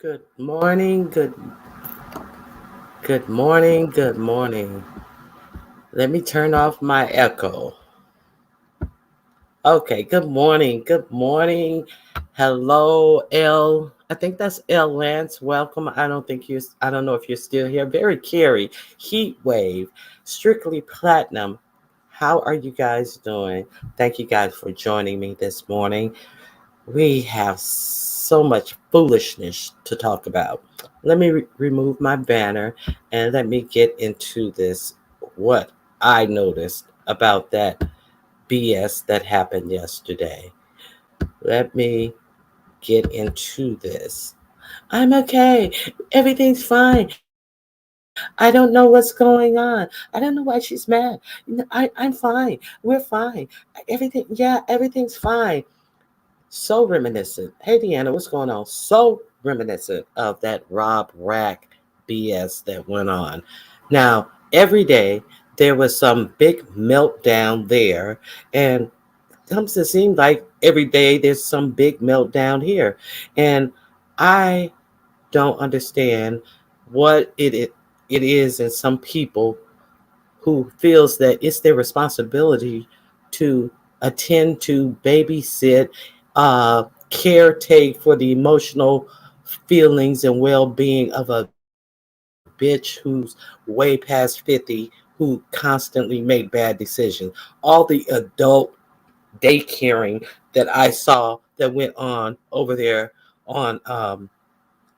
Good morning, good morning, good morning. Let me turn off my echo. Okay, good morning, good morning. Hello, L. I think that's L Lance. Welcome. I don't know if you're still here. Very Carrie, Heat Wave, Strictly Platinum. How are you guys doing? Thank you guys for joining me this morning. We have so much foolishness to talk about. Let me remove my banner and let me get into this. What I noticed about that BS that happened yesterday. Let me get into this. I'm okay. Everything's fine. I don't know what's going on. I don't know why she's mad. I'm fine. We're fine. Everything's fine. So reminiscent. Hey, Deanna, what's going on? So reminiscent of that Rob Rack BS that went on. Now, every day there was some big meltdown there, and comes to seem like every day there's some big meltdown here. And I don't understand what it is in some people who feels that it's their responsibility to attend to, babysit, caretake for the emotional feelings and well-being of a bitch who's way past 50 who constantly make bad decisions. All the adult daycaring that I saw that went on over there on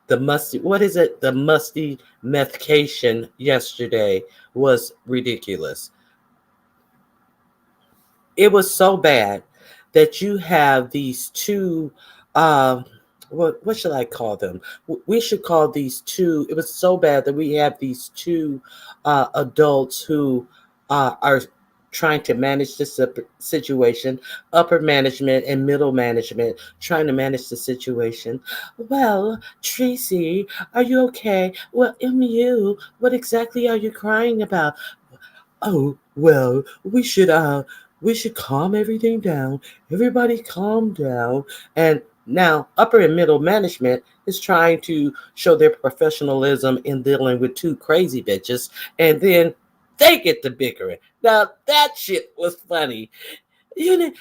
the musty, what is it, the musty medication yesterday was ridiculous. It was so bad that you have these two, uh, what should I call them? We should call these two. It was so bad that we have these two adults who are trying to manage this situation, upper management and middle management trying to manage the situation. Well, Tracy, are you okay? Well, MU, what exactly are you crying about? Oh, well, we should calm everything down. Everybody calm down. And now upper and middle management is trying to show their professionalism in dealing with two crazy bitches, and then they get the bickering. Now that shit was funny. You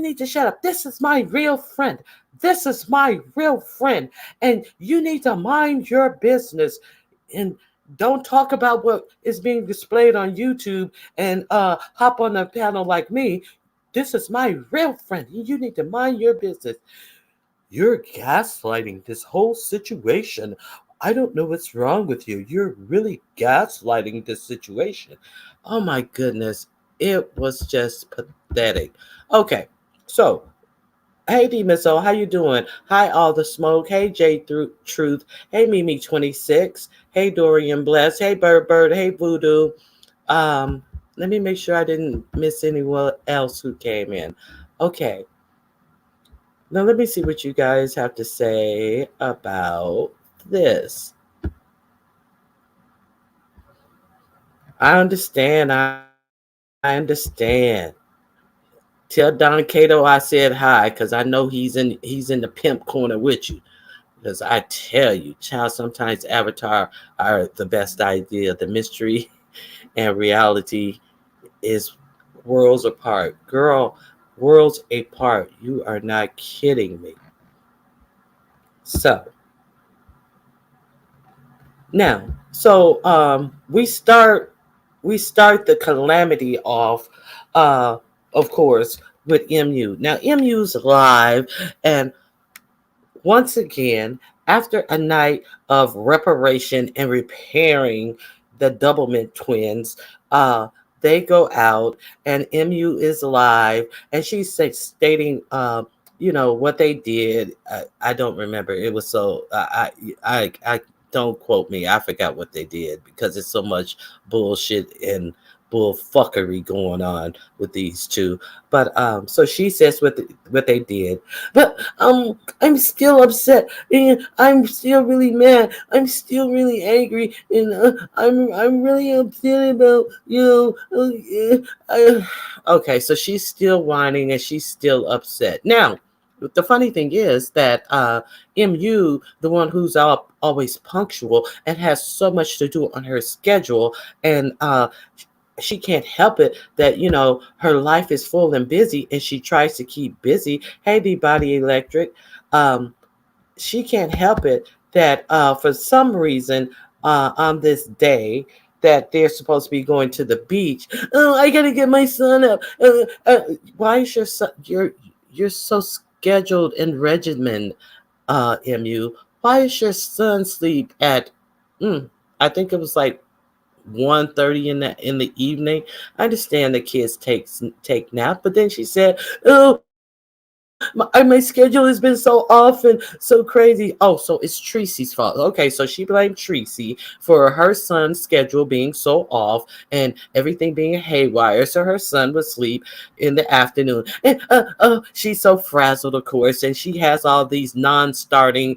need to shut up. This is my real friend. This is my real friend. And you need to mind your business. And don't talk about what is being displayed on YouTube and hop on a panel like me. This is my real friend. You need to mind your business. You're gaslighting this whole situation. I don't know what's wrong with you. You're really gaslighting this situation. Oh my goodness. It was just pathetic. Okay, so hey D Misso, how you doing? Hi All the Smoke. Hey J Truth. Hey Mimi 26. Hey Dorian Bless. Hey Bird. Hey Voodoo. Um, Let me make sure I didn't miss anyone else who came in. Okay. Now let me see what you guys have to say about this. I understand. Tell Don Cato I said hi, because I know he's in the pimp corner with you. Because I tell you, child, sometimes Avatar are the best idea. The mystery and reality is worlds apart. Girl, worlds apart. You are not kidding me. So now, we start the calamity off, uh, of course, with MU. Now MU's live, and once again, after a night of reparation and repairing the Doublemint twins, uh, they go out and MU is live, and she's stating, what they did. I don't remember. It was so I don't quote me. I forgot what they did because it's so much bullshit and bullfuckery going on with these two. But so she says what they did, but I'm still upset, and I'm still really mad. I'm still really angry, and I'm really upset about okay, so she's still whining and she's still upset. Now, the funny thing is that MU, the one who's always punctual and has so much to do on her schedule, and she can't help it that her life is full and busy, and she tries to keep busy. Hey, the body electric. um she can't help it that for some reason on this day that they're supposed to be going to the beach. Oh, I gotta get my son up. Why is your son, you're so scheduled and regimented, MU? Why is your son sleep at I think it was like 1:30 in the evening? I understand the kids take nap, but then she said, "Oh, my schedule has been so off and so crazy." Oh, so it's Tracy's fault. Okay, so she blamed Tracy for her son's schedule being so off and everything being haywire, so her son would sleep in the afternoon. And she's so frazzled, of course, and she has all these non-starting,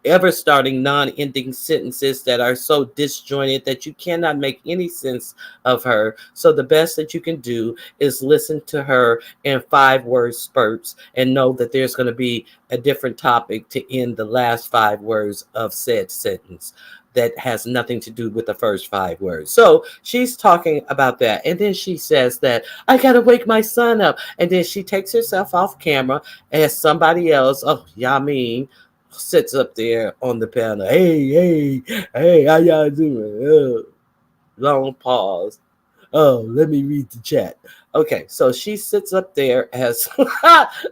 ever starting non-ending sentences that are so disjointed that you cannot make any sense of her. So the best that you can do is listen to her in 5 word spurts and know that there's going to be a different topic to end the last 5 words of said sentence that has nothing to do with the first 5 words. So she's talking about that. And then she says that I got to wake my son up. And then she takes herself off camera as somebody else, oh, Yamin, sits up there on the panel. Hey, hey, hey, how y'all doing? Long pause. Oh, let me read the chat. Okay, so she sits up there as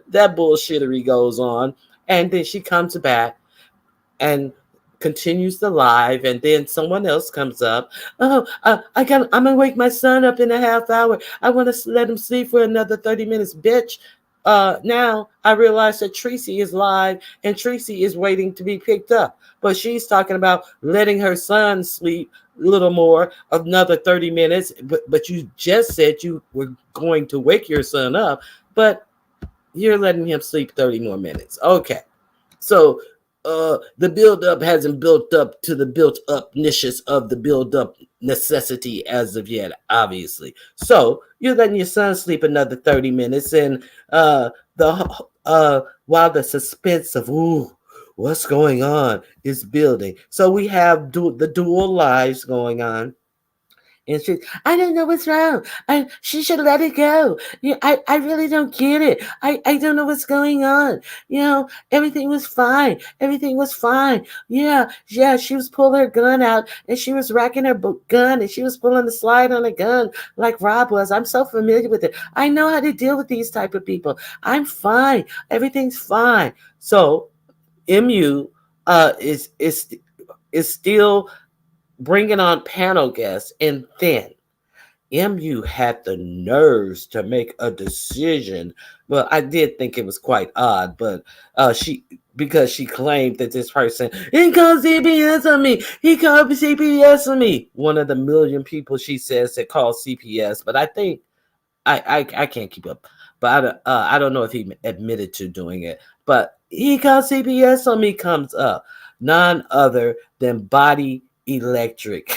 that bullshittery goes on, and then she comes back and continues the live, and then someone else comes up. Oh, I'm gonna wake my son up in a half hour. I want to let him sleep for another 30 minutes, bitch. Now I realize that Tracy is live and Tracy is waiting to be picked up, but she's talking about letting her son sleep a little more, another 30 minutes. But you just said you were going to wake your son up, but you're letting him sleep 30 more minutes. Okay. So the build up hasn't built up to the built up niches of the build up necessity as of yet, obviously. So you're letting your son sleep another 30 minutes, and the while the suspense of what's going on is building. So we have the dual lives going on. And I don't know what's wrong. She should let it go. I really don't get it. I don't know what's going on. Everything was fine. Everything was fine. Yeah. She was pulling her gun out, and she was racking her gun, and she was pulling the slide on the gun like Rob was. I'm so familiar with it. I know how to deal with these type of people. I'm fine. Everything's fine. So MU is still bringing on panel guests, and then MU had the nerves to make a decision. Well, I did think it was quite odd, but she because she claimed that this person, he called CPS on me. He called CPS on me. One of the million people she says that call CPS, but I think I can't keep up. But I don't know if he admitted to doing it. But he called CPS on me comes up. None other than Body Electric.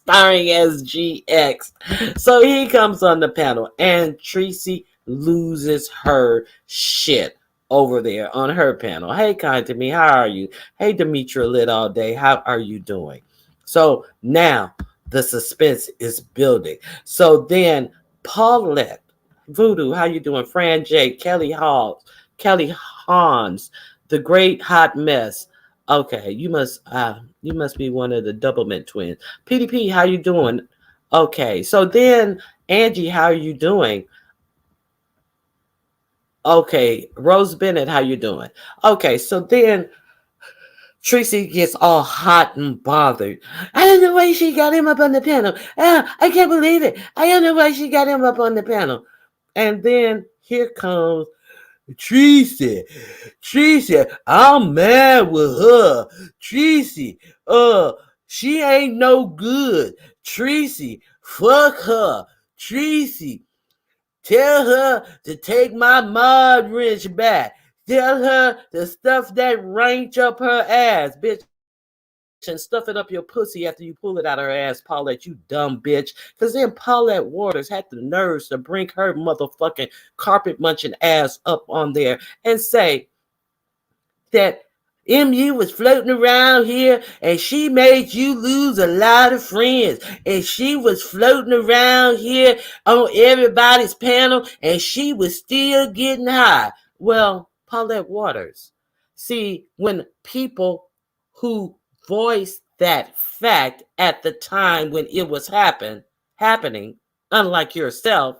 starring as GX. So he comes on the panel, and Tracy loses her shit over there on her panel. Hey, kind to me, how are you? Hey, Demetra lit all day, how are you doing? So now the suspense is building. So then Paulette, Voodoo, how you doing? Fran J, Kelly Hall, Kelly Hans, the Great Hot Mess. Okay, you must be one of the Doublemint twins. PDP, how you doing? Okay, so then Angie, how are you doing? Okay, Rose Bennett, how you doing? Okay, so then Tracy gets all hot and bothered. I don't know why she got him up on the panel. I can't believe it. I don't know why she got him up on the panel. And then here comes Tracy. Tracy, I'm mad with her. Tracy, she ain't no good. Tracy, fuck her. Tracy, tell her to take my mod wrench back. Tell her to stuff that wrench up her ass, bitch, and stuff it up your pussy after you pull it out of her ass, Paulette, you dumb bitch. Because then Paulette Waters had the nerves to bring her motherfucking carpet munching ass up on there and say that MU was floating around here and she made you lose a lot of friends. And she was floating around here on everybody's panel and she was still getting high. Well, Paulette Waters, see, when people who voiced that fact at the time when it was happening, unlike yourself,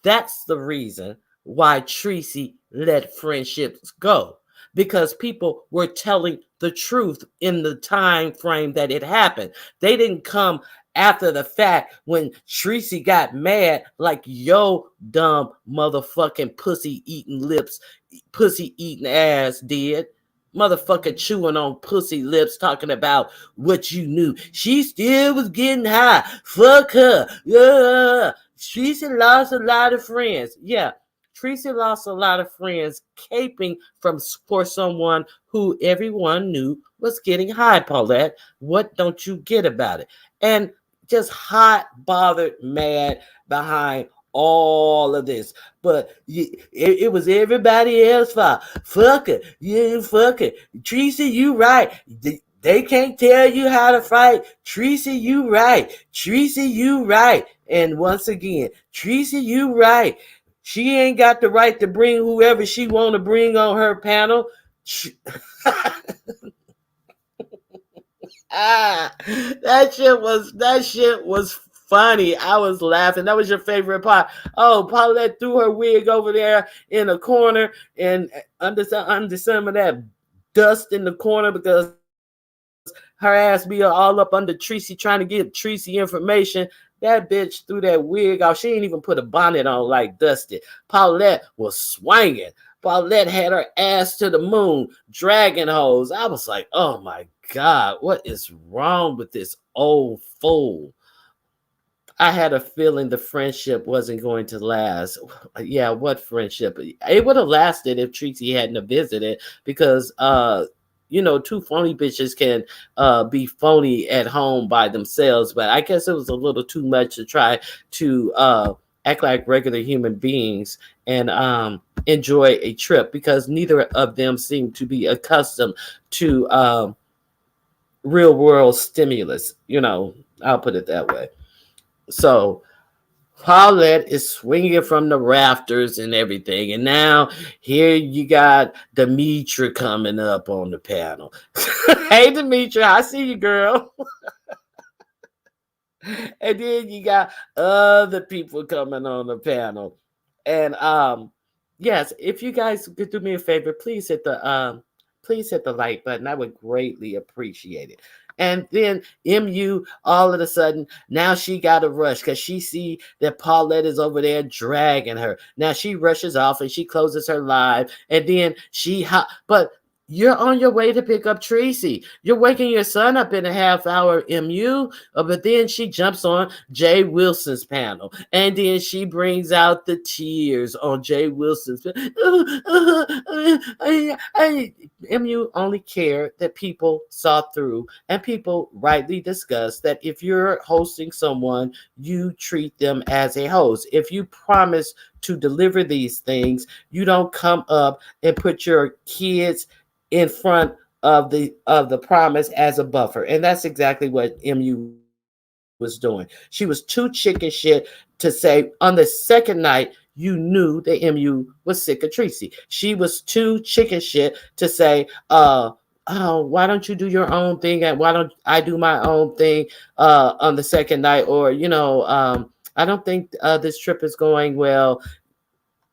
that's the reason why Tracy let friendships go, because people were telling the truth in the time frame that it happened. They didn't come after the fact when Tracy got mad like yo dumb motherfucking pussy eating lips, pussy eating ass did. Motherfucker chewing on pussy lips, talking about what you knew. She still was getting high. Fuck her. Yeah. Tracy lost a lot of friends. Yeah, Tracy lost a lot of friends caping for someone who everyone knew was getting high, Paulette. What don't you get about it? And just hot, bothered, mad behind all of this. But it was everybody else's fault. Fuck it. You fuck it. Tracy, you right. They can't tell you how to fight. Tracy, you right. Tracy, you right. And once again, Tracy, you right. She ain't got the right to bring whoever she want to bring on her panel. That shit was funny. I was laughing. That was your favorite part. Oh, Paulette threw her wig over there in a corner and under some of that dust in the corner because her ass be all up under Tracy trying to get Tracy information. That bitch threw that wig off. She ain't even put a bonnet on like Dusty. Paulette was swinging. Paulette had her ass to the moon, dragging hoes. I was like, oh my God, what is wrong with this old fool? I had a feeling the friendship wasn't going to last. Yeah, what friendship? It would have lasted if Tracy hadn't visited because two phony bitches can be phony at home by themselves, but I guess it was a little too much to try to act like regular human beings and enjoy a trip because neither of them seemed to be accustomed to real world stimulus. I'll put it that way. So Paulette is swinging from the rafters and everything. And now here you got Demetra coming up on the panel. Hey, Demetra, I see you, girl. And then you got other people coming on the panel. And yes, if you guys could do me a favor, please hit the like button. I would greatly appreciate it. And then MU, all of a sudden, now she got to rush because she see that Paulette is over there dragging her. Now she rushes off and she closes her live. And then but You're on your way to pick up Tracy. You're waking your son up in a half hour MU, but then she jumps on Jay Wilson's panel. And then she brings out the tears on Jay Wilson's MU only care that people saw through, and people rightly discuss that if you're hosting someone, you treat them as a host. If you promise to deliver these things, you don't come up and put your kids in front of the promise as a buffer. And that's exactly what MU was doing. She was too chicken shit to say on the second night you knew that MU was sick of Tracy. She was too chicken shit to say, oh, why don't you do your own thing and why don't I do my own thing on the second night? Or, I don't think this trip is going well.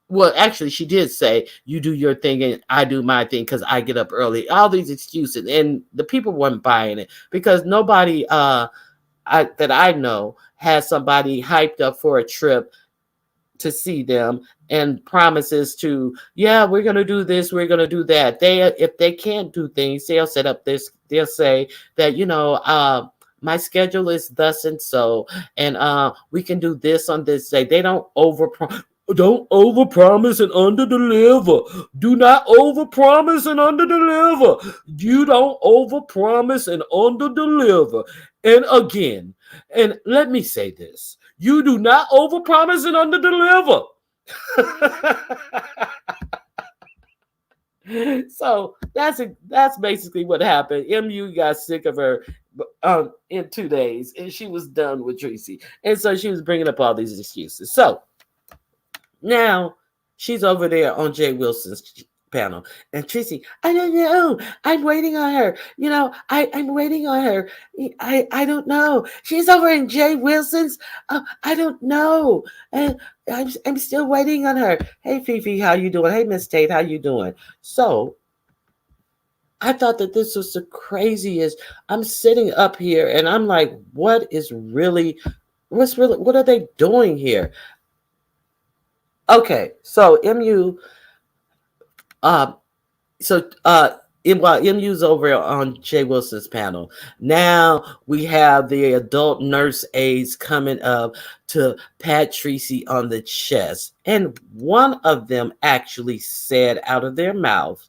Well, actually, she did say, you do your thing and I do my thing because I get up early. All these excuses. And the people weren't buying it because nobody that I know has somebody hyped up for a trip to see them and promises to, yeah, we're going to do this, we're going to do that. If they can't do things, they'll set up this, they'll say that, my schedule is thus and so, and we can do this on this day. They don't overpromise and underdeliver. Do not overpromise and underdeliver. You don't overpromise and underdeliver. And again, and let me say this: you do not overpromise and underdeliver. So that's basically what happened. MU got sick of her in 2 days, and she was done with Tracy, and so she was bringing up all these excuses. So now she's over there on Jay Wilson's panel. And Tracy, I don't know. I'm waiting on her. I'm waiting on her. I don't know. She's over in Jay Wilson's. I don't know. And I'm still waiting on her. Hey, Fifi, how you doing? Hey, Miss Tate, how you doing? So I thought that this was the craziest. I'm sitting up here and I'm like, what are they doing here? Okay, so MU, uh, while MU's over on Jay Wilson's panel, now we have the adult nurse aides coming up to pat Tracy on the chest, and one of them actually said out of their mouth,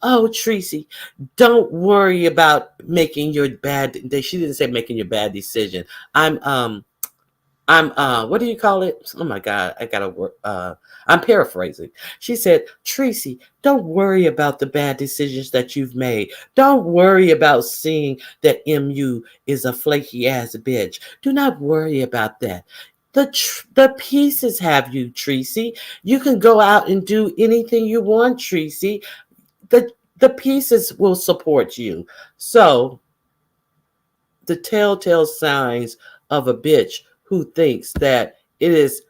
"Oh, Tracy, don't worry about making your bad." She didn't say making your bad decision. I'm what do you call it? Oh my God, I gotta work. I'm paraphrasing. She said, Tracy, don't worry about the bad decisions that you've made. Don't worry about seeing that MU is a flaky ass bitch. Do not worry about that. The pieces have you, Tracy. You can go out and do anything you want, Tracy. The pieces will support you. So the telltale signs of a bitch who thinks that it is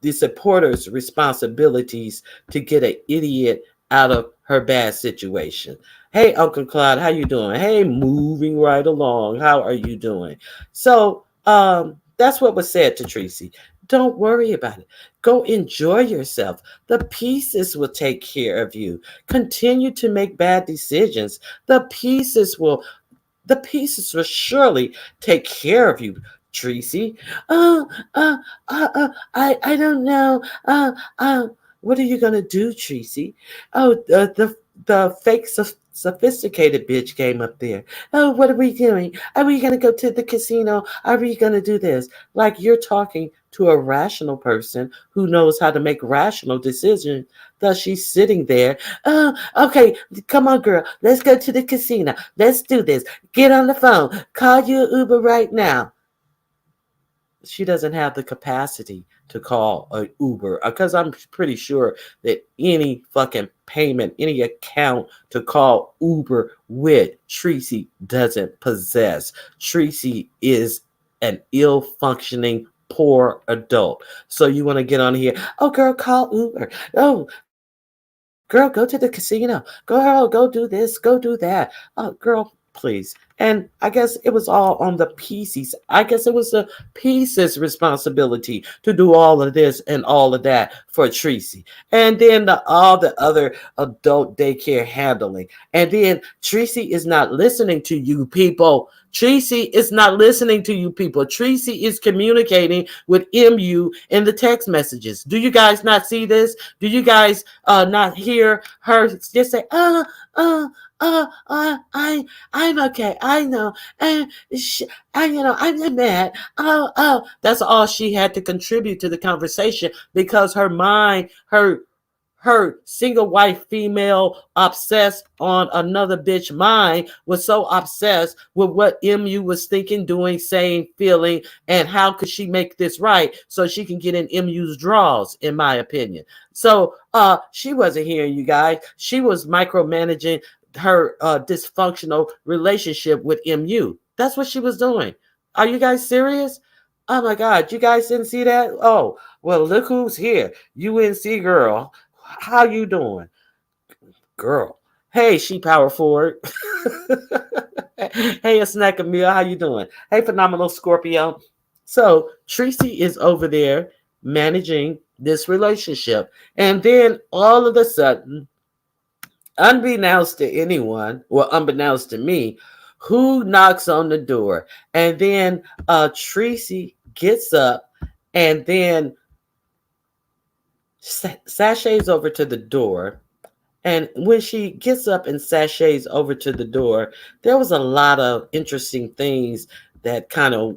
the supporter's responsibilities to get an idiot out of her bad situation. Hey, Uncle Claude, how you doing? Hey, moving right along. How are you doing? So that's what was said to Tracy. Don't worry about it. Go enjoy yourself. The pieces will take care of you. Continue to make bad decisions. The pieces will surely take care of you, Tracy. I don't know. What are you gonna do, Tracy? Oh, the fake sophisticated bitch came up there. Oh, what are we doing? Are we gonna go to the casino? Are we gonna do this? Like you're talking to a rational person who knows how to make rational decisions. Thus, she's sitting there. Oh, okay, come on, girl. Let's go to the casino. Let's do this. Get on the phone. Call you an Uber right now. She doesn't have the capacity to call an Uber because I'm pretty sure that any fucking payment, any account to call Uber with, Tracy doesn't possess. Tracy is an ill functioning poor adult. So you want to get on here? Oh, girl, call Uber. Oh, girl, go to the casino. Girl, go do this. Go do that. Oh, girl, please And I guess it was all on the PC's. I guess it was the PC's responsibility to do all of this and all of that for Tracy. And then all the other adult daycare handling. And then Tracy is not listening to you people. Tracy is not listening to you people. Tracy is communicating with MU in the text messages. Do you guys not see this? Do you guys not hear her just say, I'm okay. I know. And I'm not mad. That's all she had to contribute to the conversation because her mind, her single white female obsessed on another bitch mind was so obsessed with what MU was thinking, doing, saying, feeling, and how could she make this right so she can get in MU's draws, in my opinion. So she wasn't hearing you guys. She was micromanaging her dysfunctional relationship with MU. That's what she was doing. Are you guys serious? Oh my God, you guys didn't see that? Oh, well, look who's here. UNC girl. How you doing? Girl. Hey, she power forward. Hey, a snack of meal. How you doing? Hey, phenomenal Scorpio. So Tracy is over there managing this relationship. And then all of a sudden, unbeknownst to anyone, or unbeknownst to me, who knocks on the door? And then Tracy gets up and then sachets over to the door. And when she gets up and sachets over to the door, there was a lot of interesting things that kind of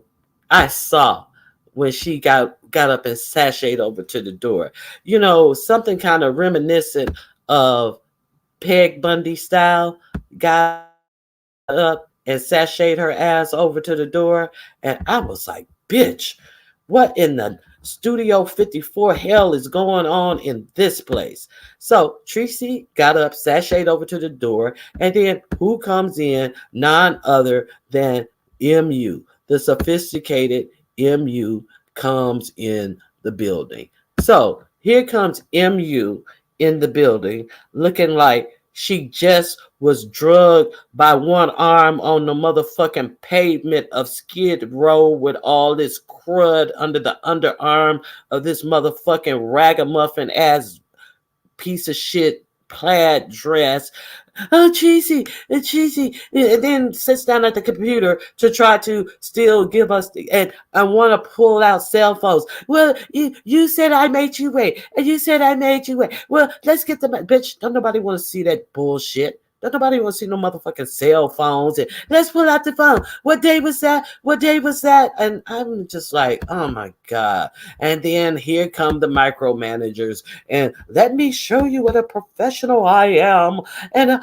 I saw when she got up and sashayed over to the door. You know, something kind of reminiscent of Peg Bundy style. Got up and sashayed her ass over to the door. And I was like, bitch, what in the Studio 54 hell is going on in this place? So Tracy got up, sashayed over to the door, and then who comes in? None other than MU. The sophisticated MU comes in the building. So here comes MU in the building looking like she just was drugged by one arm on the motherfucking pavement of Skid Row with all this crud under the underarm of this motherfucking ragamuffin ass piece of shit plaid dress. Oh, cheesy, cheesy. And then sits down at the computer to try to still give us and I want to pull out cell phones. Well, you said I made you wait, and you said I made you wait. Well, let's get the bitch. Don't nobody want to see that bullshit. Don't nobody want to see no motherfucking cell phones. And let's pull out the phone. What day was that? What day was that? And I'm just like, oh my God. And then here come the micromanagers. And let me show you what a professional I am. And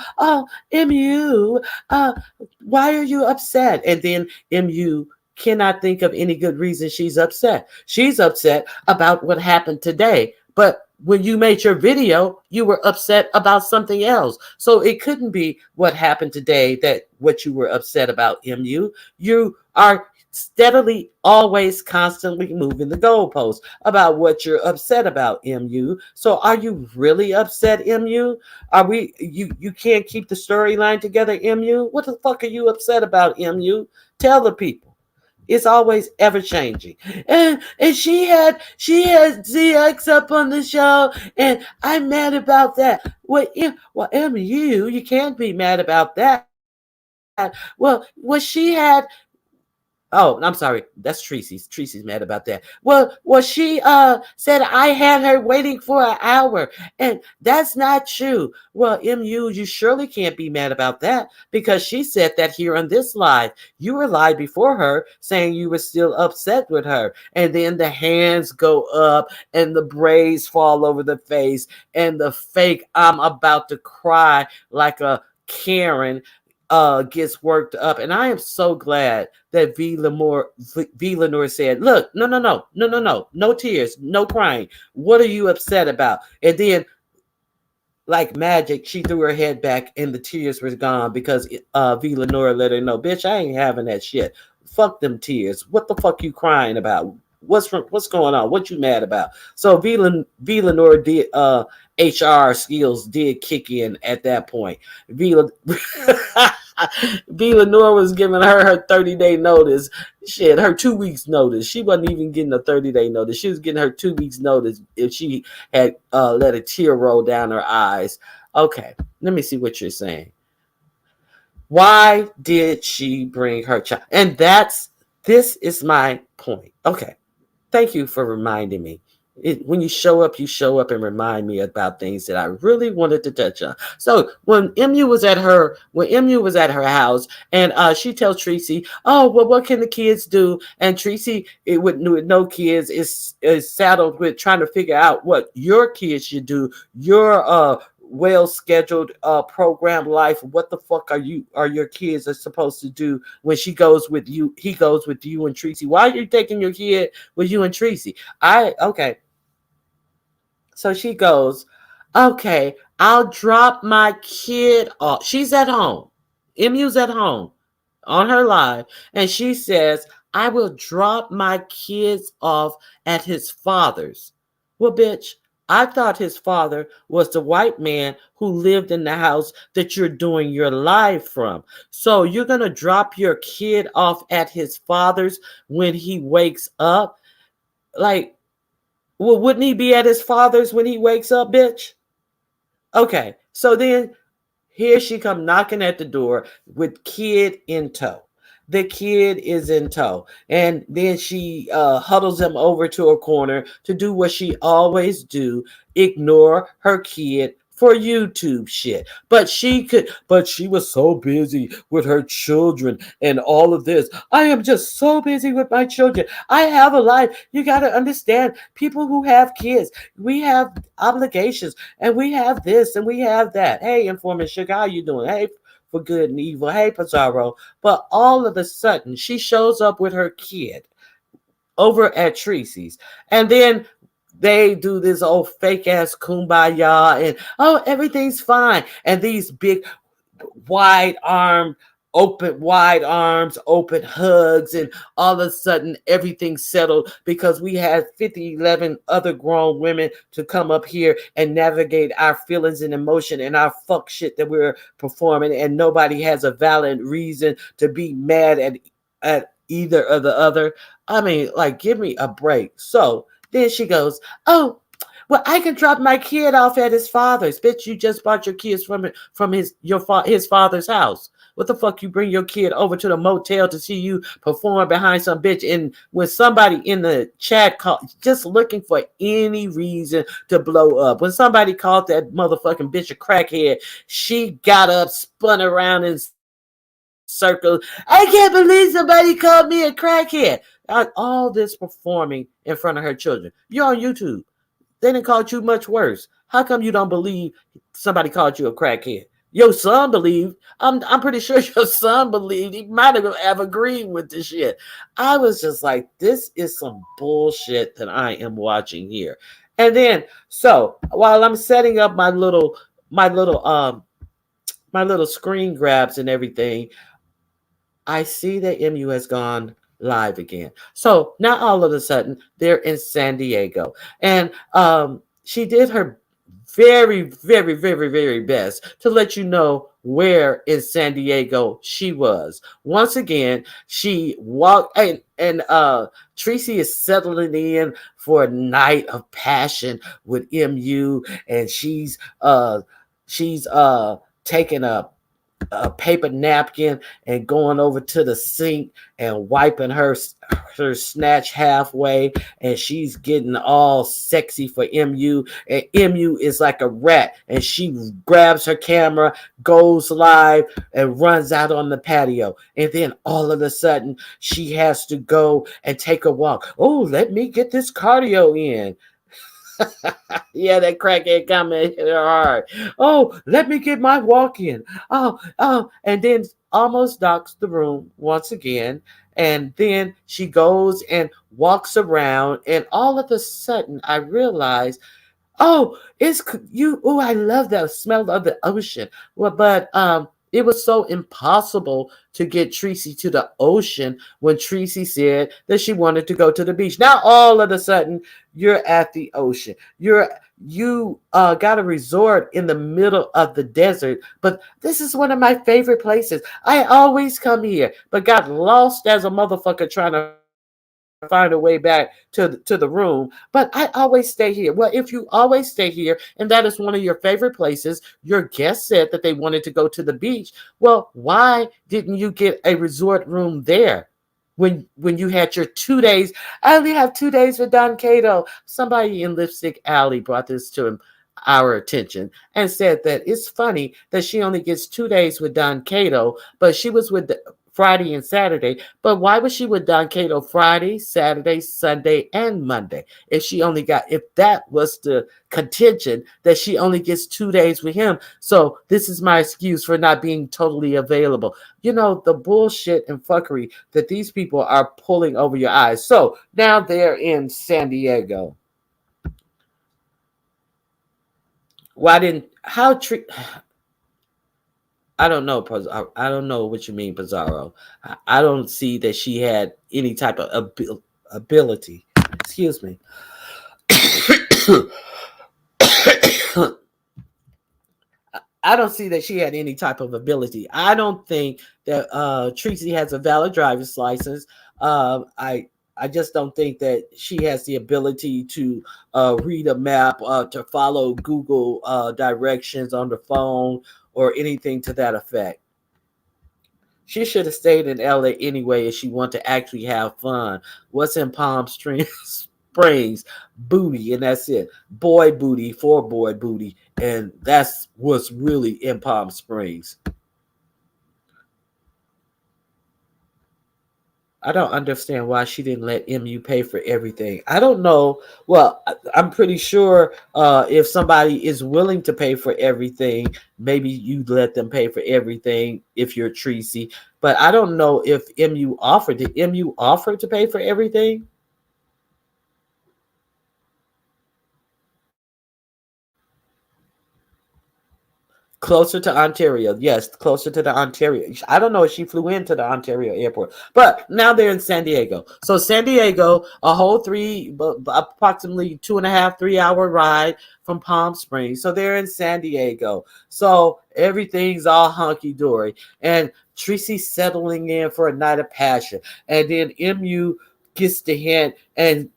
MU, why are you upset? And then MU cannot think of any good reason she's upset. She's upset about what happened today. But when you made your video, you were upset about something else. So it couldn't be what happened today that what you were upset about, MU. You are steadily, always, constantly moving the goalposts about what you're upset about, MU. So are you really upset, MU? Are we you can't keep the storyline together, MU? What the fuck are you upset about, MU? Tell the people. It's always ever changing. And she had ZX up on the show, and I'm mad about that. Well, MU, you can't be mad about that. Well, she had. Oh, I'm sorry. That's Tracy's. Tracy's mad about that. Well, she said I had her waiting for an hour, and that's not true. Well, MU, you surely can't be mad about that because she said that here on this live. You were live before her saying you were still upset with her, and then the hands go up and the braids fall over the face and the fake I'm about to cry like a Karen gets worked up. And I am so glad that V. Lenore said, look, no tears, no crying. What are you upset about? And then, like magic, she threw her head back and the tears were gone because V. Lenore let her know, bitch, I ain't having that shit. Fuck them tears. What the fuck you crying about? what's going on? What you mad about? So V Lenore did HR skills did kick in at that point. V V Lenore was giving her 30-day notice. Shit, her 2 weeks notice. She wasn't even getting a 30-day notice. She was getting her 2 weeks notice if she had let a tear roll down her eyes. Okay, let me see what you're saying. Why did she bring her child? And this is my point. Okay. Thank you for reminding me. When you show up and remind me about things that I really wanted to touch on. So when MU was at her house, and she tells Tracy, "Oh, well, what can the kids do?" And Tracy, with no kids, is saddled with trying to figure out what your kids should do. Your well scheduled program life. What the fuck are your kids are supposed to do when she goes with you? He goes with you and Tracy. Why are you taking your kid with you and Tracy? Okay. So she goes, okay, I'll drop my kid off. She's at home. MU's at home on her live. And she says, I will drop my kids off at his father's. Well, bitch, I thought his father was the white man who lived in the house that you're doing your live from. So you're going to drop your kid off at his father's when he wakes up? Like, well, wouldn't he be at his father's when he wakes up, bitch? Okay, so then here she come knocking at the door with kid in tow. The kid is in tow. And then she huddles him over to a corner to do what she always do, ignore her kid for YouTube shit. But she was so busy with her children and all of this. I am just so busy with my children. I have a life. You got to understand, people who have kids, we have obligations, and we have this and we have that. Hey, Informant Sugar, how you doing? Hey, for good and evil. Hey, Pizarro. But all of a sudden, she shows up with her kid over at Tracy's. And then they do this old fake ass kumbaya and, oh, everything's fine. And these big wide arms, open hugs, and all of a sudden everything's settled because we had 11 other grown women to come up here and navigate our feelings and emotion and our fuck shit that we're performing, and nobody has a valid reason to be mad at either of the other. I mean, like, give me a break. So then she goes, oh, well, I can drop my kid off at his father's. Bitch, you just bought your kids from his father's house. What the fuck you bring your kid over to the motel to see you perform behind some bitch? And when somebody in the chat just looking for any reason to blow up. When somebody called that motherfucking bitch a crackhead, she got up, spun around in circles. I can't believe somebody called me a crackhead. All this performing in front of her children. You're on YouTube. They didn't call you much worse. How come you don't believe somebody called you a crackhead? Your son believed. I'm pretty sure your son believed. He might have agreed with this shit. I was just like, this is some bullshit that I am watching here. And then, so while I'm setting up my little screen grabs and everything, I see that MU has gone live again. So now all of a sudden they're in San Diego. And she did her very, very, very, very best to let you know where in San Diego she was. Once again, she walked and Tracy is settling in for a night of passion with MU, and she's taking a paper napkin and going over to the sink and wiping her snatch halfway, and she's getting all sexy for MU, and MU is like a rat, and she grabs her camera, goes live, and runs out on the patio. And then all of a sudden she has to go and take a walk. Oh, let me get this cardio in. Yeah, that crackhead comment hit her hard. Oh, let me get my walk in. Oh, and then almost docks the room once again. And then she goes and walks around, and all of a sudden I realize, oh, it's you. Oh, I love that smell of the ocean. Well, but It was so impossible to get Tracy to the ocean when Tracy said that she wanted to go to the beach. Now all of a sudden you're at the ocean. You got a resort in the middle of the desert, but this is one of my favorite places. I always come here, but got lost as a motherfucker trying to find a way back to the room. But I always stay here. Well, if you always stay here and that is one of your favorite places, your guest said that they wanted to go to the beach. Well, why didn't you get a resort room there? When you had your 2 days, I only have 2 days with Don Cato. Somebody in Lipstick Alley brought this to our attention and said that it's funny that she only gets 2 days with Don Cato, but she was with Friday and Saturday. But why was she with Don Cato Friday, Saturday, Sunday, and Monday? If that was the contention that she only gets 2 days with him. So this is my excuse for not being totally available. You know, the bullshit and fuckery that these people are pulling over your eyes. So now they're in San Diego. Why didn't how treat I don't know, I don't know what you mean, Pizarro. I don't see that she had any type of ability. Excuse me. I don't see that she had any type of ability. I don't think that Tracy has a valid driver's license. I just don't think that she has the ability to read a map, to follow Google directions on the phone, or anything to that effect. She should have stayed in LA anyway if she wanted to actually have fun. What's in Palm Springs? Springs? Booty, and that's it. Boy booty for boy booty, and that's what's really in Palm Springs. I don't understand why she didn't let MU pay for everything. I don't know. Well, I'm pretty sure if somebody is willing to pay for everything, maybe you let them pay for everything if you're Tracy. But I don't know if MU offered. Did MU offer to pay for everything? Closer to Ontario. Yes, closer to the Ontario. I don't know if she flew into the Ontario airport, but now they're in San Diego. So San Diego, a whole approximately 2.5, 3 hour ride from Palm Springs. So they're in San Diego. So everything's all hunky dory. And Tracy's settling in for a night of passion. And then MU gets the hint and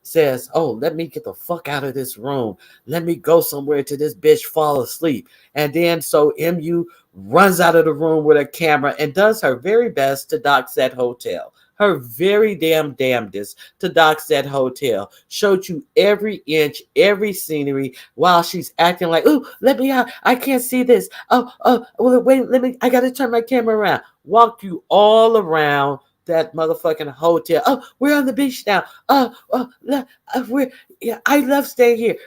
says, "Oh, let me get the fuck out of this room. Let me go somewhere to this bitch fall asleep." And then so MU runs out of the room with a camera and does her very best to dox that hotel. Her very damnedest to dox that hotel. Showed you every inch, every scenery while she's acting like, "Ooh, let me out. I can't see this. Well, wait, I gotta turn my camera around." Walked you all around that motherfucking hotel. "Oh, we're on the beach now. We're yeah. I love staying here.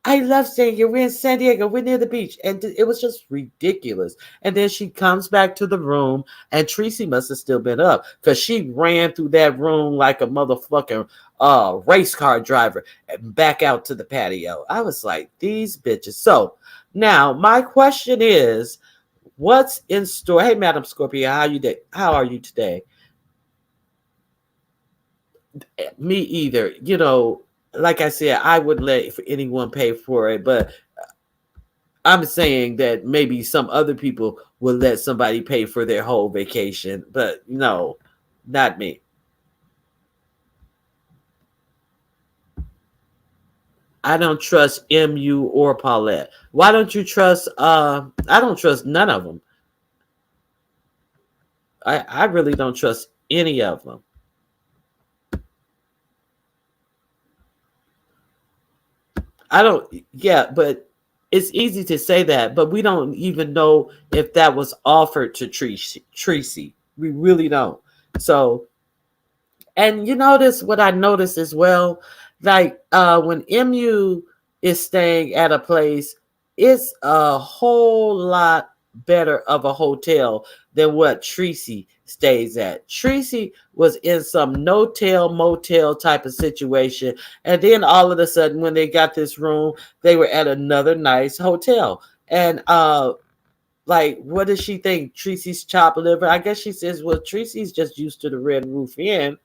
I love staying here. We're in San Diego. We're near the beach." And it was just ridiculous. And then she comes back to the room, and Tracy must have still been up because she ran through that room like a motherfucking race car driver and back out to the patio. I was like, these bitches. So now my question is, what's in store? Hey, Madam Scorpio, how are you today? Me either. You know, like I said, I wouldn't let anyone pay for it, but I'm saying that maybe some other people will let somebody pay for their whole vacation, but no, not me. I don't trust MU or Paulette. Why don't you trust I don't trust none of them. I really don't trust any of them. I don't, yeah, but it's easy to say that, but we don't even know if that was offered to Tracy. We really don't. So, and you notice what I noticed as well, like when MU is staying at a place, it's a whole lot better of a hotel than what Tracy stays at. Tracy was in some no-tell motel type of situation, and then all of a sudden when they got this room, they were at another nice hotel. And Like, what does she think? Tracy's chopped liver? I guess she says, well, Tracy's just used to the Red Roof Inn.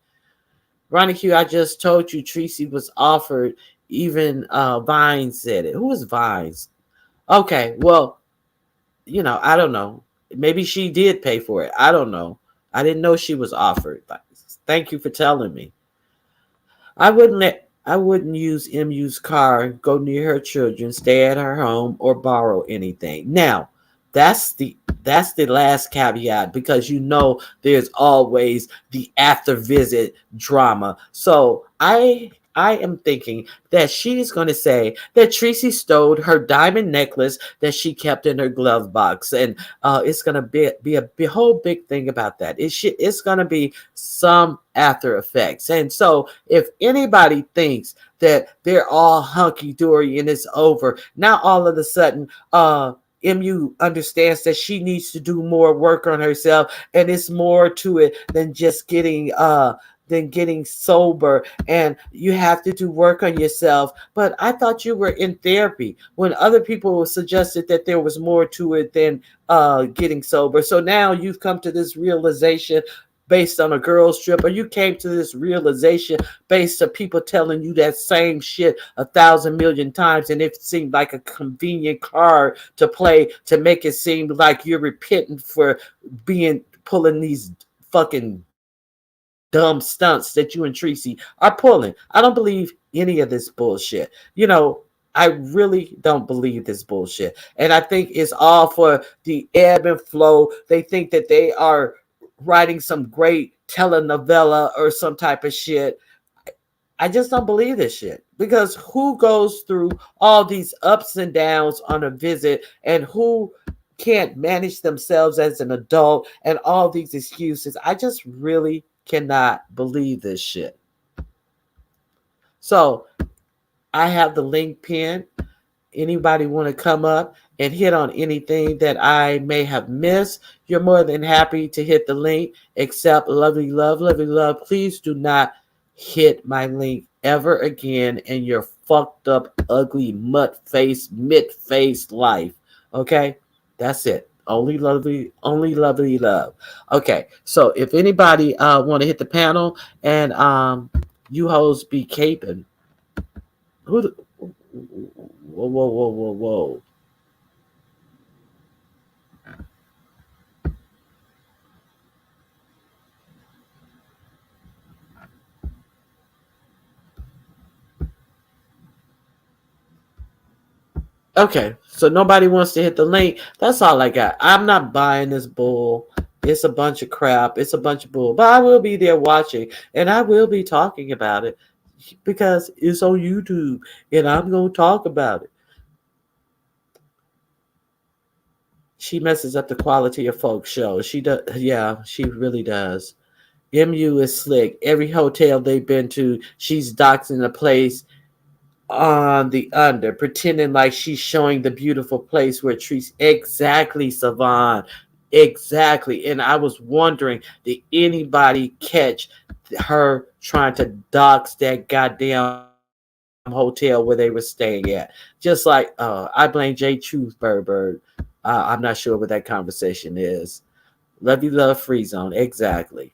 Ronnie Q, I just told you Tracy was offered. Even Vines said it. Who is Vines? Okay, well, I don't know. Maybe she did pay for it. I don't know. I didn't know she was offered. Thank you for telling me. I wouldn't use MU's car, go near her children, stay at her home, or borrow anything. Now, that's the that's the last caveat, because there's always the after visit drama. So I am thinking that she's going to say that Tracy stole her diamond necklace that she kept in her glove box, and it's going to be a whole big thing about that. It's going to be some after effects. And so if anybody thinks that they're all hunky dory and it's over, now all of a sudden, MU understands that she needs to do more work on herself, and it's more to it than getting sober, and you have to do work on yourself. But I thought you were in therapy when other people suggested that there was more to it than getting sober. So now you've come to this realization based on a girl's trip, or you came to this realization based on people telling you that same shit 1,000 million times, and it seemed like a convenient card to play to make it seem like you're repenting for being pulling these fucking dumb stunts that you and Tracy are pulling. I don't believe any of this bullshit. I really don't believe this bullshit. And I think it's all for the ebb and flow. They think that they are writing some great telenovela or some type of shit. I just don't believe this shit, because who goes through all these ups and downs on a visit, and who can't manage themselves as an adult, and all these excuses? I just really cannot believe this shit. So I have the link pinned. Anybody want to come up and hit on anything that I may have missed, you're more than happy to hit the link. Except lovely love, please do not hit my link ever again in your fucked up, ugly, mid-face life. Okay? That's it. Only lovely love. Okay, so if anybody want to hit the panel, and you hoes be caping. Who the, whoa. Okay, so nobody wants to hit the link. That's all I got. I'm not buying this bull. It's a bunch of crap. It's a bunch of bull. But I will be there watching, and I will be talking about it because it's on YouTube, and I'm going to talk about it. She messes up the quality of folk shows. She does. Yeah, she really does. MU is slick. Every hotel they've been to, she's doxing the place on the under, pretending like she's showing the beautiful place where trees. Exactly, Savon. Exactly. And I was wondering, did anybody catch her trying to dox that goddamn hotel where they were staying at? Just like, I blame J Truth Bird. I'm not sure what that conversation is. Love you, love free zone. Exactly.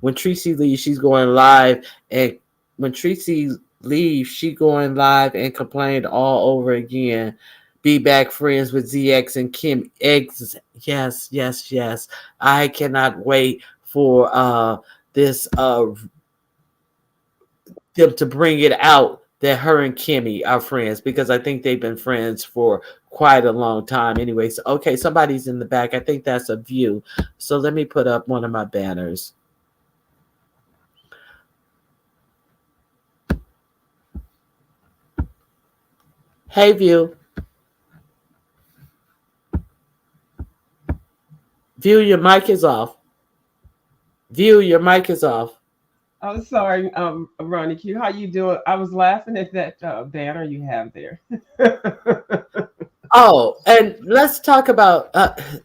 When Tracy leaves, she's going live, and when Tracy leaves, she going live and complained all over again. Be back friends with ZX and Kim Eggs. Yes. I cannot wait for this them to bring it out that her and Kimmy are friends, because I think they've been friends for quite a long time. Anyways, okay, somebody's in the back. I think that's a view. So let me put up one of my banners. Hey, View. View, your mic is off. View, your mic is off. I'm sorry, Ronnie Q. How you doing? I was laughing at that banner you have there. Oh, and let's talk about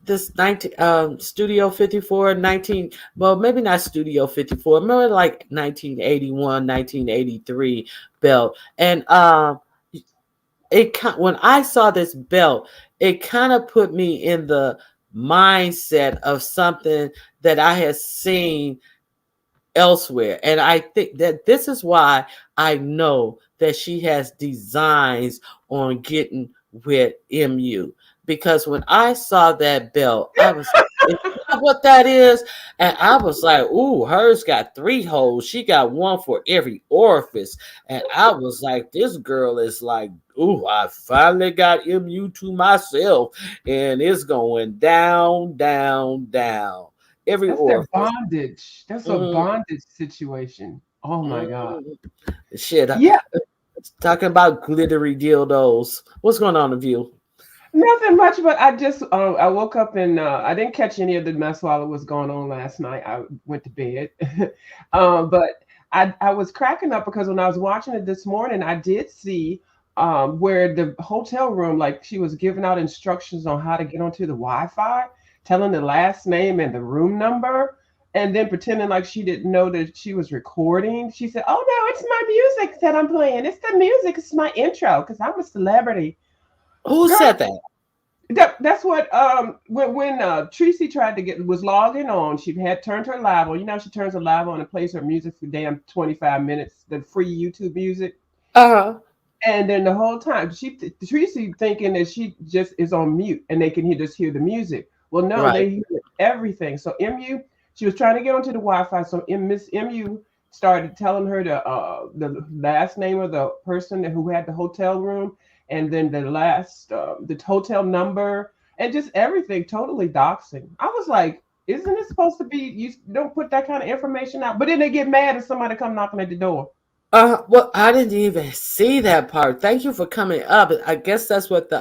this 19 Studio 54 19. Well, maybe not Studio 54, more like 1981, 1983 belt. And when I saw this belt, it kind of put me in the mindset of something that I had seen elsewhere. And I think that this is why I know that she has designs on getting with MU. Because when I saw that belt, I was like, is that what that is? And I was like, ooh, hers got 3 holes. She got one for every orifice. And I was like, this girl is like, ooh, I finally got MU to myself. And it's going down, down, down. Every That's their orifice. bondage. That's a Mm, bondage situation. Oh my God. mm. Shit, Yeah, talking about glittery dildos. What's going on with you? nothing much, but I just I woke up and I didn't catch any of the mess while it was going on last night. I went to bed, but I was cracking up because when I was watching it this morning, I did see where the hotel room, like she was giving out instructions on how to get onto the Wi-Fi, telling the last name and the room number, and then pretending like she didn't know that she was recording. She said, "Oh no, it's my music that I'm playing. It's the music. It's my intro because I'm a celebrity." Who Girl, said that? that's what when Tracy tried to get was logging on, she had turned her live on. You know, she turns her live on and plays her music for damn 25 minutes, the free YouTube music. Uh-huh. And then the whole time, Tracy thinking that she just is on mute and they can just hear the music. Well, no, Right. they hear everything. So MU, she was trying to get onto the Wi-Fi. So Miss MU started telling her the last name of the person who had the hotel room, and then the hotel number, and just everything. Totally doxing. I was like, isn't it supposed to be? You don't put that kind of information out. But then they get mad if somebody come knocking at the door. Well, I didn't even see that part. Thank you for coming up. I guess that's what the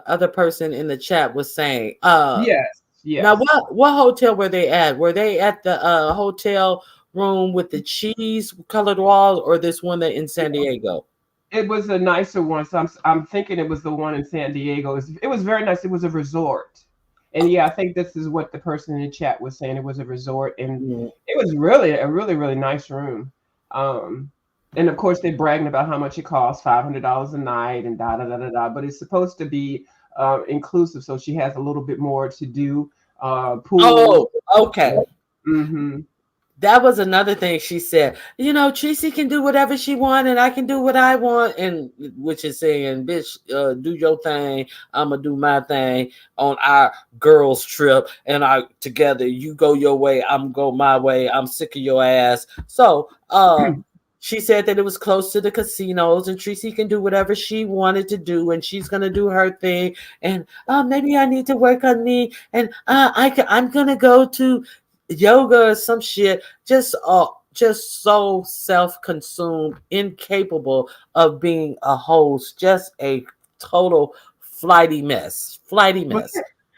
other person in the chat was saying. Yes, Now yes. what hotel were they at? Were they at the hotel room with the cheese colored walls, or this one that in San Diego? It was a nicer one, so I'm thinking it was the one in San Diego. It was very nice. It was a resort, and yeah, I think this is what the person in the chat was saying. It was a resort, and Mm. it was really a really nice room. Um, and of course, they're bragging about how much it costs, $500 a night, and da da da da da. But it's supposed to be inclusive, so she has a little bit more to do. Pool. Oh, okay. Mm-hmm. That was another thing she said. Tracy can do whatever she want, and I can do what I want, and which is saying, "Bitch, do your thing. I'm gonna do my thing on our girls' trip, and I together. You go your way, I'm go my way. I'm sick of your ass." So, she said that it was close to the casinos, and Tracy can do whatever she wanted to do, and she's gonna do her thing. And maybe I need to work on me, and I'm gonna go to yoga or some shit. Just so self-consumed, incapable of being a host, just a total flighty But mess.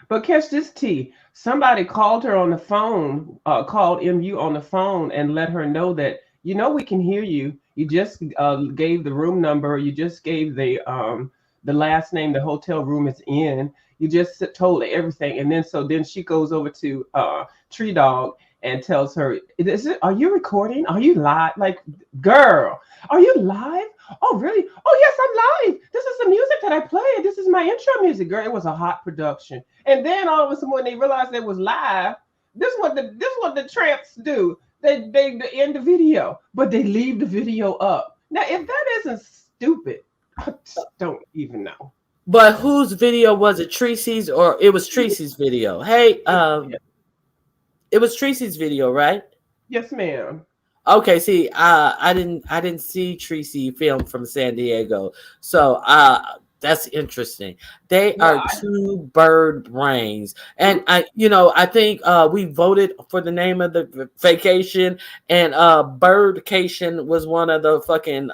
but catch this T. Somebody called her on the phone, called MU on the phone and let her know that we can hear you. You just gave the room number. You just gave the last name the hotel room is in. You just told everything, and then she goes over to Tree Dog and tells her, Are you recording? Are you live? Like, girl, are you live? Oh, really? Oh, yes, I'm live. This is the music that I played. This is my intro music, girl. It was a hot production. And then all of a sudden, when they realized it was live, this is what the tramps do. They end the video, but they leave the video up. Now, if that isn't stupid, I just don't even know. But whose video was it? Tracy's, or it was Tracy's video? Hey, it was Tracy's video, right? Yes, ma'am. Okay, see, I didn't see Tracy film from San Diego, so that's interesting. They No, are two bird brains, and I think we voted for the name of the vacation, and birdcation was one of the fucking.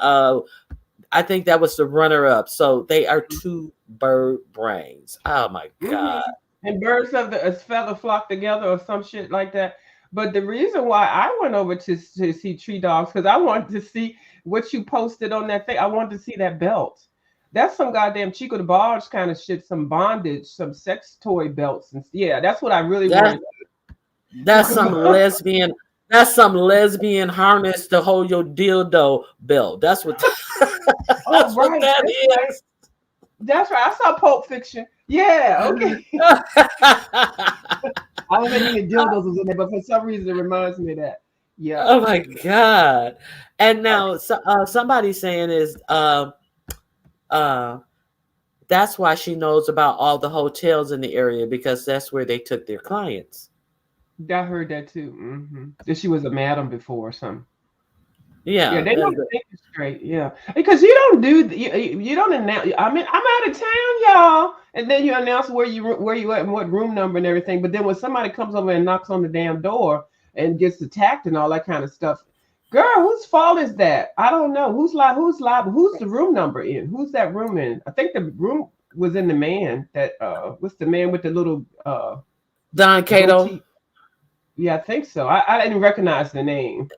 I think that was the runner up. So they are two bird brains. Oh my hmm god. and birds of the feather flock together or some shit like that. But the reason why I went over to see Tree Dogs because I wanted to see what you posted on that thing. I wanted to see that belt. That's some goddamn Chico the Barge kind of shit, some bondage, some sex toy belts, and yeah, that's what I really That wanted to that's talk some about. lesbian. That's some lesbian harness to hold your dildo belt. That's what. Oh That's what right, that that's right. is. That's right. I saw Pulp Fiction. Yeah, okay. I don't think any dildos was in there, but for some reason it reminds me of that. Yeah. Oh my God. And now somebody's saying is uh that's why she knows about all the hotels in the area because that's where they took their clients. I heard that too. That she was a madam before or something. Yeah, Yeah. they don't think it straight. Yeah, because you don't do you don't announce. I mean, I'm out of town, y'all, and then you announce where you at and what room number and everything. But then when somebody comes over and knocks on the damn door and gets attacked and all that kind of stuff, girl, whose fault is that? I don't know. Who's liable? Who's the room number in? Who's that room in? I think the room was in the man that what's the man with the little Don Cato. goatee? Yeah, I think so. I didn't recognize the name.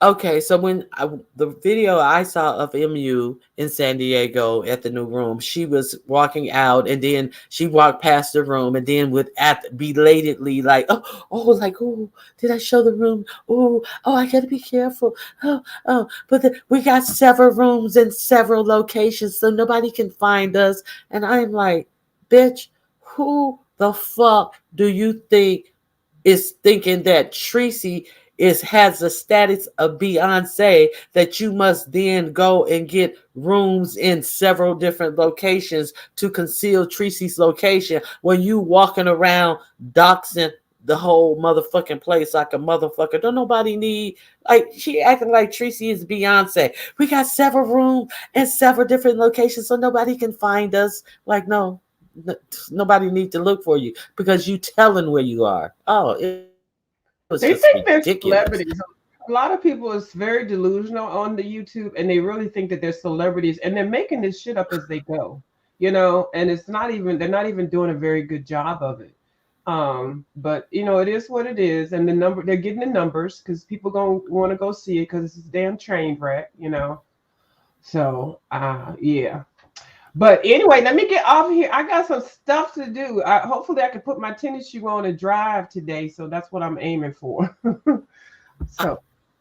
Okay, so the video I saw of MU in San Diego at the new room, she was walking out and then she walked past the room and then would belatedly like, like, oh, did I show the room? Oh, I gotta be careful. But we got several rooms in several locations, so nobody can find us. And I'm like, bitch, who the fuck do you think is thinking that Tracy has the status of Beyonce that you must then go and get rooms in several different locations to conceal Tracy's location when you walking around doxing the whole motherfucking place like a motherfucker? Don't nobody need, like, she acting like Tracy is Beyonce. We got several rooms and several different locations so nobody can find us. Like, no, nobody need to look for you because you telling where you are. Oh, it was just They ridiculous. think they're celebrities. A lot of people is very delusional on the YouTube, and they really think that they're celebrities, and they're making this shit up as they go, and it's not even they're not even doing a very good job of it. But it is what it is, and they're getting the numbers because people gonna want to go see it because it's a damn train wreck. So yeah. But anyway, let me get off here. I got some stuff to do. Hopefully, I can put my tennis shoe on and drive today. So that's what I'm aiming for.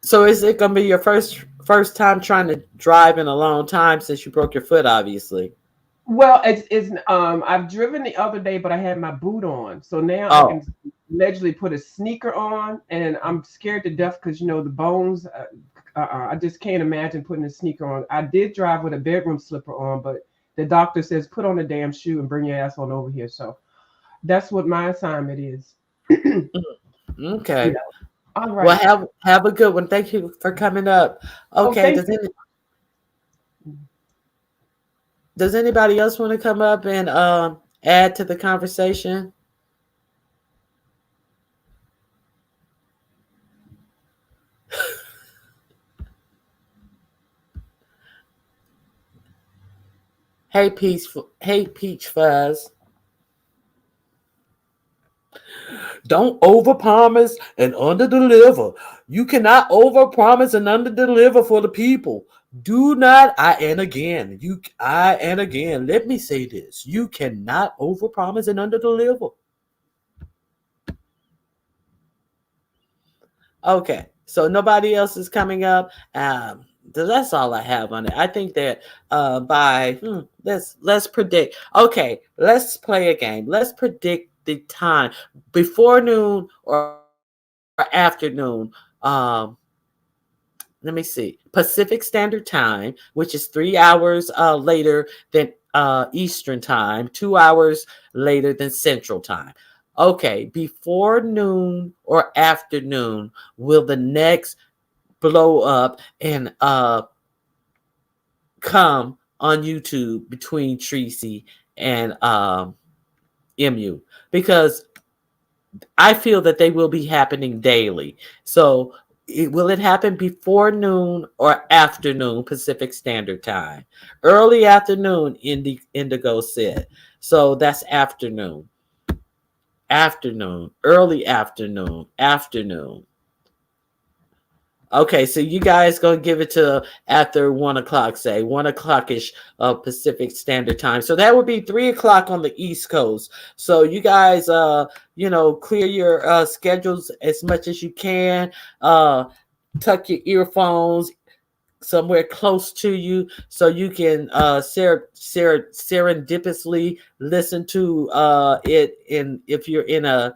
So is it gonna be your first time trying to drive in a long time since you broke your foot? Obviously. Well, it's I've driven the other day, but I had my boot on, so now I can allegedly put a sneaker on, and I'm scared to death because the bones. I just can't imagine putting a sneaker on. I did drive with a bedroom slipper on, but the doctor says put on a damn shoe and bring your ass on over here. So that's what my assignment is. Okay. Yeah. All right. Well, have a good one. Thank you for coming up. Okay. Does anybody else want to come up and add to the conversation? Hey, Peach Fuzz. Don't overpromise and underdeliver. You cannot overpromise and underdeliver for the people. Do not. And again. Let me say this: you cannot overpromise and underdeliver. Okay, so nobody else is coming up. That's all I have on it. I think that let's predict. Okay, let's play a game. Let's predict the time before noon or afternoon. Let me see. Pacific Standard Time, which is 3 hours later than Eastern Time, 2 hours later than Central Time. Okay, before noon or afternoon will the next blow up and come on YouTube between Tracy and MU? Because I feel that they will be happening daily. So will it happen before noon or afternoon Pacific Standard Time? Early afternoon, Indigo said. So that's afternoon. Afternoon, early afternoon, afternoon. Okay, so you guys gonna give it to after 1 o'clock, say 1 o'clock ish Pacific Standard Time. So that would be 3 o'clock on the East Coast. So you guys, clear your schedules as much as you can. Tuck your earphones, somewhere close to you so you can serendipitously listen to it in if you're in a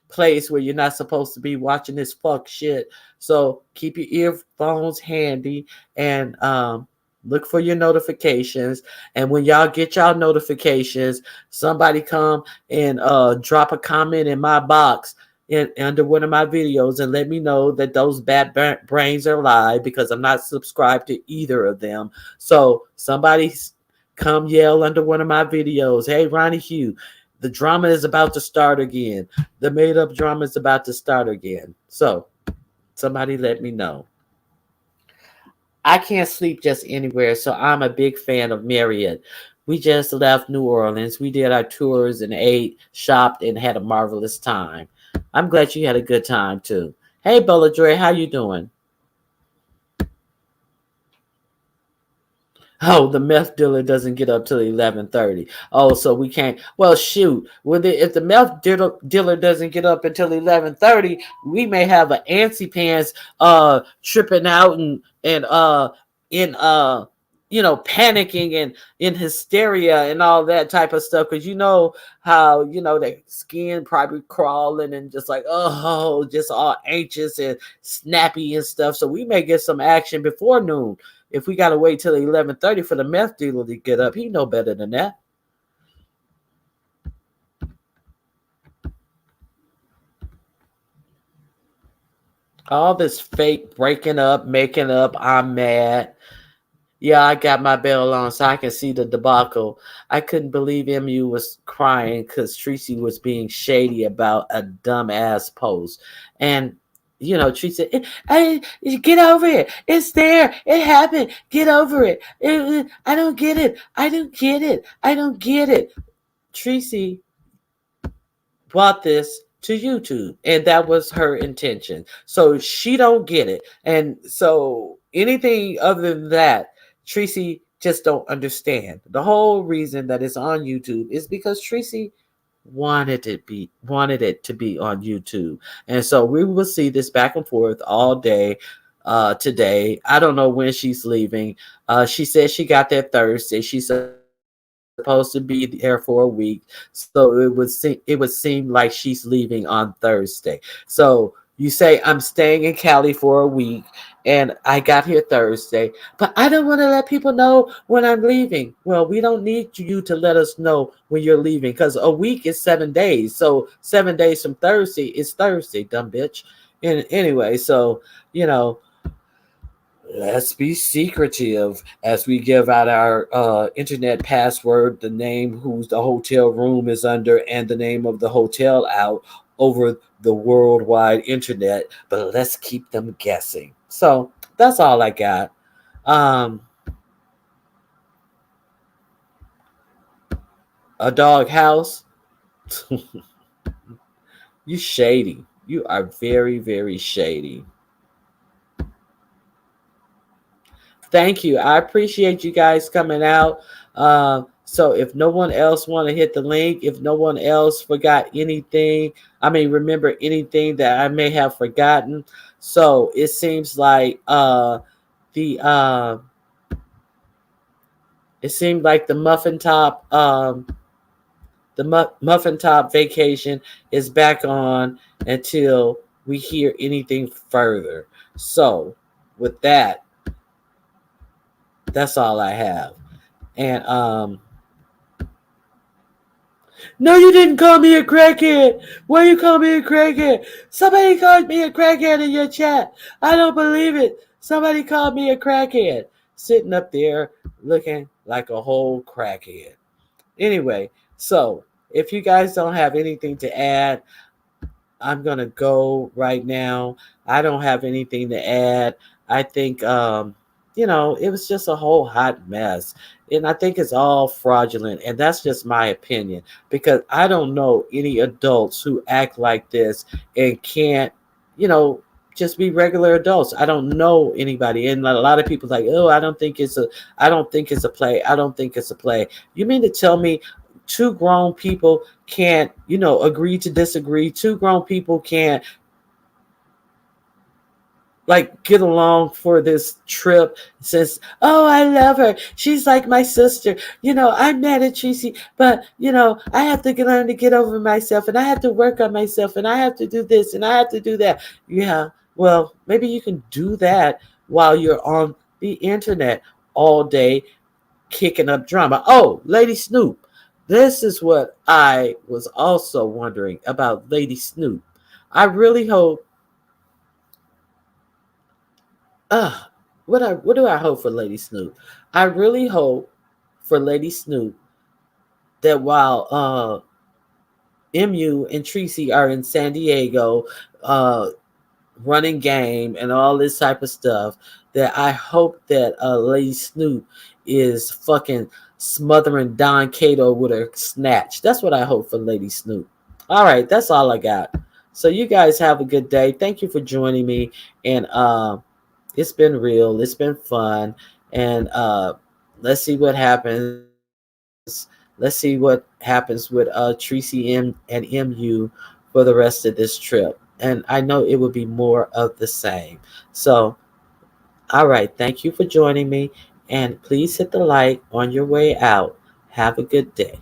place where you're not supposed to be watching this fuck shit. So keep your earphones handy and look for your notifications. And when y'all get y'all notifications, somebody come and drop a comment in my box under one of my videos and let me know that those bad brains are live, because I'm not subscribed to either of them. So somebody come yell under one of my videos, hey Ronnie Hugh, the drama is about to start again. The made up drama is about to start again. So somebody let me know. I can't sleep just anywhere, so I'm a big fan of Marriott. We just left New Orleans. We did our tours and ate, shopped, and had a marvelous time. I'm glad you had a good time too. Hey, Bella Joy, how you doing? Oh, the meth dealer doesn't get up till 11:30. Oh, so we can't. Well, shoot. If the meth dealer doesn't get up until 11:30, we may have an antsy pants tripping out and in panicking and in hysteria and all that type of stuff, because you know how their skin probably crawling and just like, oh, just all anxious and snappy and stuff. So we may get some action before noon. If we gotta wait till 11:30 for the meth dealer to get up, he know better than that. All this fake breaking up, making up, I'm mad. Yeah, I got my bell on so I can see the debacle. I couldn't believe MU was crying because Tracy was being shady about a dumbass post. And Tracy said, "Hey, get over it. It's there. It happened. Get over it. I don't get it. I don't get it. I don't get it." Tracy brought this to YouTube, and that was her intention. So she don't get it. And so anything other than that, Tracy just don't understand. The whole reason that it's on YouTube is because Tracy wanted it to be on YouTube. And so we will see this back and forth all day today. I don't know when she's leaving. She said she got there Thursday. She's supposed to be there for a week. So it would seem like she's leaving on Thursday. So you say I'm staying in Cali for a week and I got here Thursday, but I don't want to let people know when I'm leaving. Well, we don't need you to let us know when you're leaving, because a week is 7 days. So 7 days from Thursday is Thursday, dumb bitch. And anyway, so you know, let's be secretive as we give out our internet password, the name whose the hotel room is under, and the name of the hotel out over the worldwide internet. But let's keep them guessing. So that's all I got. Um, a dog house. You shady. You are very, very shady. Thank you. I appreciate you guys coming out. So if no one else want to hit the link, if no one else forgot anything, remember anything that I may have forgotten. So it seems like the it seemed like the muffin top vacation is back on until we hear anything further. So with that, that's all I have. And no, you didn't call me a crackhead. Why you call me a crackhead? Somebody called me a crackhead in your chat. I don't believe it. Somebody called me a crackhead. Sitting up there looking like a whole crackhead. Anyway, so if you guys don't have anything to add, I'm gonna go right now. I don't have anything to add. I think it was just a whole hot mess. And I think it's all fraudulent. And that's just my opinion. Because I don't know any adults who act like this and can't, you know, just be regular adults. I don't know anybody. And a lot of people like, oh, I don't think it's a play. I don't think it's a play. You mean to tell me two grown people can't, agree to disagree? Two grown people can't like get along for this trip. Says, oh, I love her. She's like my sister. I'm mad at Tracy, but I have to learn to get over myself, and I have to work on myself, and I have to do this, and I have to do that. Yeah, well, maybe you can do that while you're on the internet all day kicking up drama. Oh, Lady Snoop. This is what I was also wondering about Lady Snoop. I really hope what do I hope for Lady Snoop? I really hope for Lady Snoop that while MU and Tracy are in San Diego running game and all this type of stuff, that I hope that Lady Snoop is fucking smothering Don Cato with her snatch. That's what I hope for Lady Snoop. All right, that's all I got. So you guys have a good day. Thank you for joining me. And it's been real. It's been fun. And let's see what happens. Let's see what happens with Tracy and MU for the rest of this trip. And I know it will be more of the same. So, all right. Thank you for joining me. And please hit the like on your way out. Have a good day.